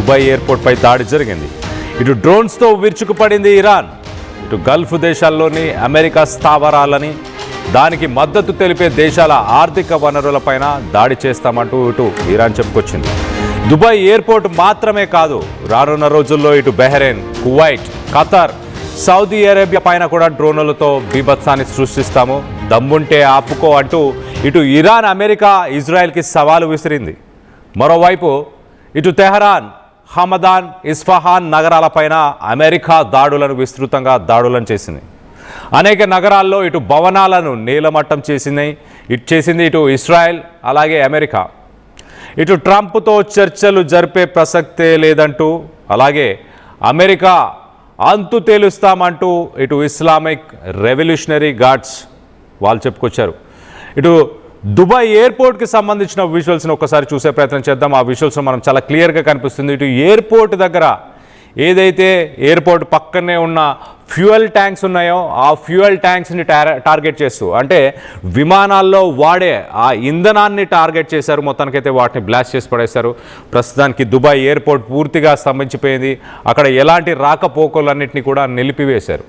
Dubai ఎయిర్పోర్ట్పై దాడి జరిగింది. ఇటు డ్రోన్స్తో విరుచుకుపడింది ఇరాన్. ఇటు గల్ఫ్ దేశాల్లోని అమెరికా స్థావరాలని, దానికి మద్దతు తెలిపే దేశాల ఆర్థిక వనరులపైన దాడి చేస్తామంటూ ఇటు ఇరాన్ చెప్పుకొచ్చింది. దుబాయ్ ఎయిర్పోర్ట్ మాత్రమే కాదు, రానున్న రోజుల్లో ఇటు Bahrain, Kuwait, Qatar, Saudi Arabia పైన కూడా డ్రోన్లతో బీభత్సాన్ని సృష్టిస్తాము, దమ్ముంటే ఆపుకో అంటూ ఇటు ఇరాన్, అమెరికా, ఇజ్రాయెల్కి సవాలు విసిరింది. మరోవైపు ఇటు తెహరాన్, హమదాన్, ఇస్ఫహాన్ నగరాలపైన అమెరికా విస్తృతంగా దాడులను చేసింది. అనేక నగరాల్లో ఇటు భవనాలను నీలమట్టం చేసింది ఇటు ఇజ్రాయెల్, అలాగే అమెరికా. ఇటు ట్రంప్తో చర్చలు జరిపే ప్రసక్తే లేదంటూ, అలాగే అమెరికా అంతు తేలుస్తామంటూ ఇటు ఇస్లామిక్ రెవల్యూషనరీ గార్డ్స్ వాళ్ళు చెప్పుకొచ్చారు. ఇటు దుబాయ్ ఎయిర్పోర్ట్కి సంబంధించిన విజువల్స్ని ఒకసారి చూసే ప్రయత్నం చేద్దాం. ఆ విజువల్స్లో మనం చాలా క్లియర్గా కనిపిస్తుంది. ఇటు ఎయిర్పోర్ట్ దగ్గర ఏదైతే ఎయిర్పోర్ట్ పక్కనే ఉన్న ఫ్యూయల్ ట్యాంక్స్ ఉన్నాయో ఆ ఫ్యూయల్ ట్యాంక్స్ని టార్గెట్ చేస్తూ, అంటే విమానాల్లో వాడే ఆ ఇంధనాన్ని టార్గెట్ చేశారు. మొత్తానికైతే వాటిని బ్లాస్ట్ చేసి పడేశారు. ప్రస్తుతానికి దుబాయ్ ఎయిర్పోర్ట్ పూర్తిగా స్తంభించిపోయింది. అక్కడ ఎలాంటి రాకపోకలన్నింటినీ కూడా నిలిపివేశారు.